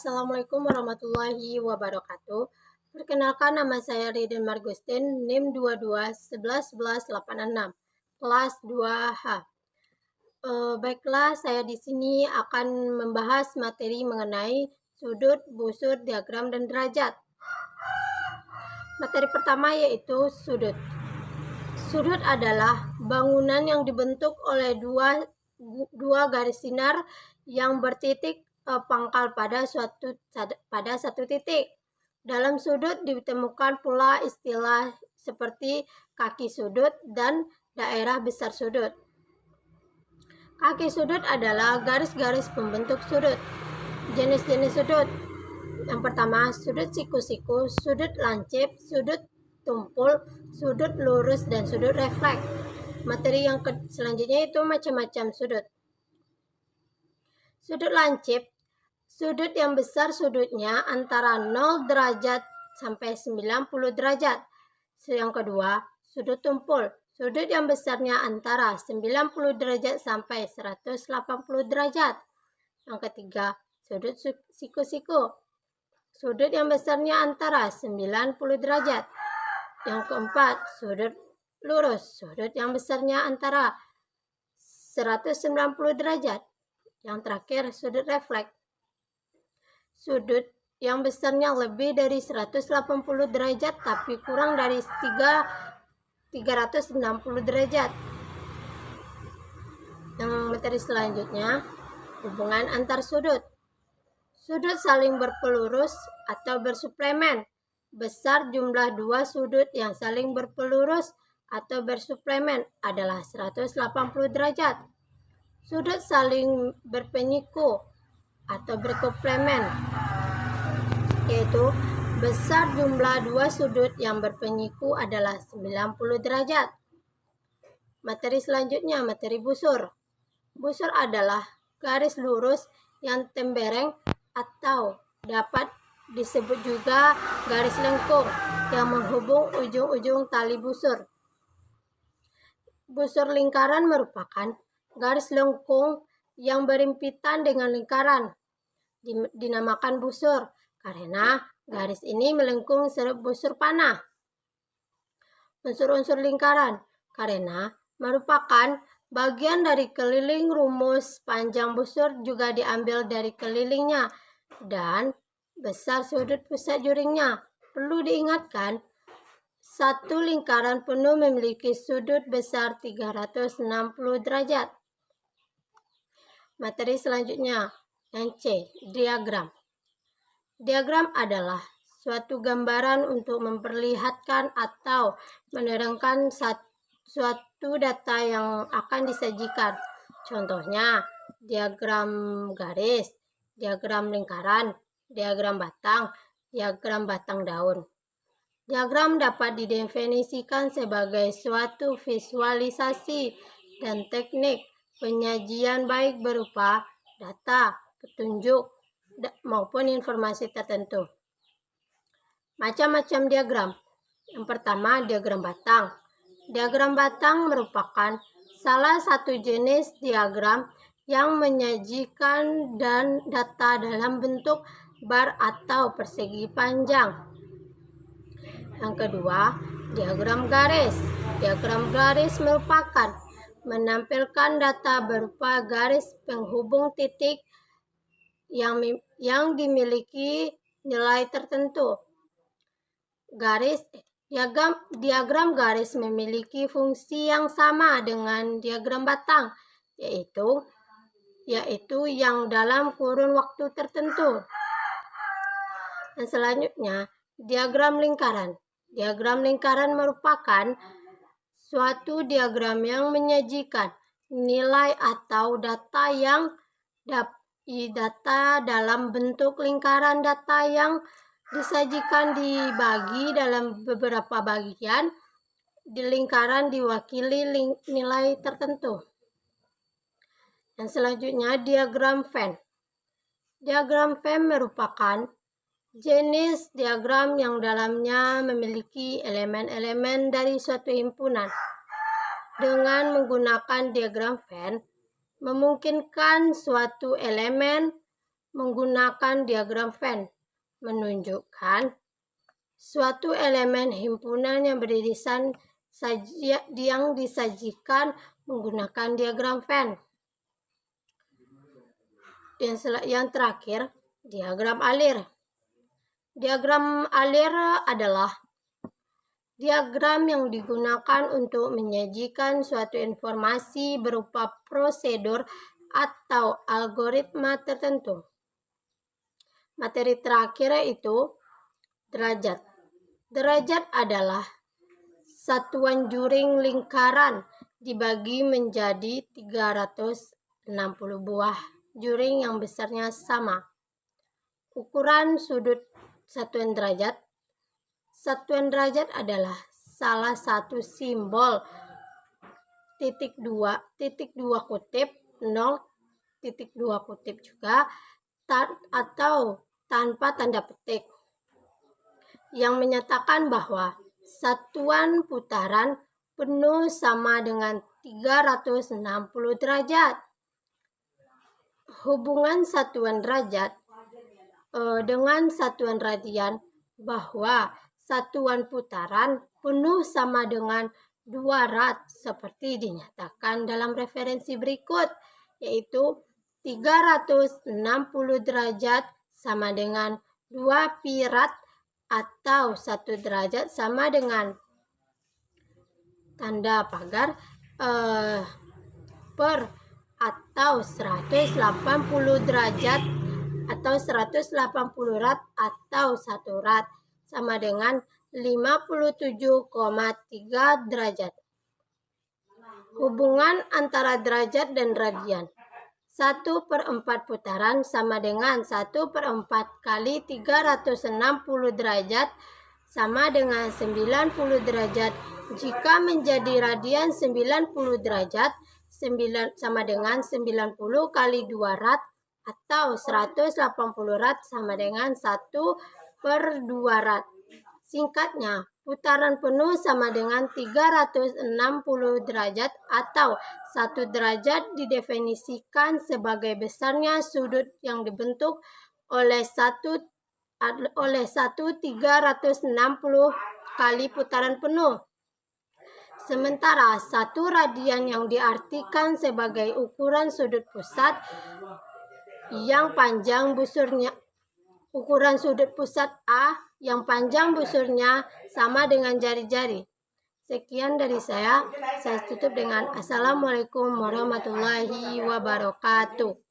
Assalamualaikum warahmatullahi wabarakatuh. Perkenalkan, nama saya Ridin Margustin, NIM 22111186, kelas 2H. Baiklah, saya di sini akan membahas materi mengenai sudut, busur, diagram, dan derajat. Materi pertama yaitu sudut. Sudut adalah bangunan yang dibentuk oleh dua garis sinar yang bertitik pangkal pada satu titik. Dalam sudut ditemukan pula istilah seperti kaki sudut dan daerah besar sudut. Kaki sudut adalah garis-garis pembentuk sudut. Jenis-jenis sudut. Yang pertama, sudut siku-siku, sudut lancip, sudut tumpul, sudut lurus, dan sudut refleks. Materi yang selanjutnya itu macam-macam sudut. Sudut lancip, sudut yang besar sudutnya antara 0 derajat sampai 90 derajat. Yang kedua, sudut tumpul, sudut yang besarnya antara 90 derajat sampai 180 derajat. Yang ketiga, sudut siku-siku, sudut yang besarnya antara 90 derajat. Yang keempat, sudut lurus, sudut yang besarnya antara 190 derajat. Yang terakhir, sudut refleks, sudut yang besarnya lebih dari 180 derajat tapi kurang dari 360 derajat. Yang materi selanjutnya, hubungan antar sudut. Sudut saling berpelurus atau bersuplemen. Besar jumlah dua sudut yang saling berpelurus atau bersuplemen adalah 180 derajat. Sudut saling berpenyiku atau berkomplemen, yaitu besar jumlah dua sudut yang berpenyiku adalah 90 derajat. Materi selanjutnya, materi busur. Busur adalah garis lurus yang tembereng atau dapat disebut juga garis lengkung yang menghubung ujung-ujung tali busur. Busur lingkaran merupakan garis lengkung yang berhimpitan dengan lingkaran. Dinamakan busur karena garis ini melengkung serup busur panah. Unsur-unsur lingkaran karena merupakan bagian dari keliling rumus. Panjang busur juga diambil dari kelilingnya dan besar sudut pusat juringnya. Perlu diingatkan, satu lingkaran penuh memiliki sudut besar 360 derajat. Materi selanjutnya, yang C, diagram. Diagram adalah suatu gambaran untuk memperlihatkan atau menerangkan suatu data yang akan disajikan. Contohnya, diagram garis, diagram lingkaran, diagram batang daun. Diagram dapat didefinisikan sebagai suatu visualisasi dan teknik penyajian baik berupa data, petunjuk, maupun informasi tertentu. Macam-macam diagram. Yang pertama, diagram batang. Diagram batang merupakan salah satu jenis diagram yang menyajikan data dalam bentuk bar atau persegi panjang. Yang kedua, diagram garis. Diagram garis merupakan menampilkan data berupa garis penghubung titik yang dimiliki nilai tertentu. Diagram garis memiliki fungsi yang sama dengan diagram batang, yaitu yang dalam kurun waktu tertentu. Dan selanjutnya, diagram lingkaran. Diagram lingkaran merupakan suatu diagram yang menyajikan nilai atau data dalam bentuk lingkaran. Data yang disajikan dibagi dalam beberapa bagian. Di lingkaran diwakili nilai tertentu. Dan selanjutnya, diagram Venn. Diagram Venn merupakan jenis diagram yang dalamnya memiliki elemen-elemen dari suatu himpunan. Dengan menggunakan diagram Venn, memungkinkan suatu elemen menggunakan diagram Venn menunjukkan suatu elemen himpunan yang beririsan yang disajikan menggunakan diagram Venn. Yang terakhir, diagram alir. Diagram alir adalah diagram yang digunakan untuk menyajikan suatu informasi berupa prosedur atau algoritma tertentu. Materi terakhir yaitu derajat. Derajat adalah satuan juring lingkaran dibagi menjadi 360 buah juring yang besarnya sama. Ukuran sudut satuan derajat. Satuan derajat adalah salah satu simbol titik dua kutip, 0.2 kutip juga, atau tanpa tanda petik, yang menyatakan bahwa satuan putaran penuh sama dengan 360 derajat. Hubungan satuan derajat dengan satuan radian bahwa satuan putaran penuh sama dengan 2 rad seperti dinyatakan dalam referensi berikut, yaitu 360 derajat sama dengan 2 pi rad atau 1 derajat sama dengan tanda pagar per atau 180 derajat atau 180 rad atau 1 rad sama dengan 57,3 derajat. Hubungan antara derajat dan radian. 1/4 putaran sama dengan 1/4 kali 360 derajat sama dengan 90 derajat. Jika menjadi radian 90 derajat, sama dengan 90 kali 2 rad atau 180 rad sama dengan 1/2 rad. Singkatnya, putaran penuh sama dengan 360 derajat atau 1 derajat didefinisikan sebagai besarnya sudut yang dibentuk oleh satu 360 kali putaran penuh. Sementara 1 radian yang diartikan sebagai ukuran sudut pusat yang panjang busurnya, ukuran sudut pusat A yang panjang busurnya sama dengan jari-jari. Sekian dari saya tutup dengan Assalamualaikum warahmatullahi wabarakatuh.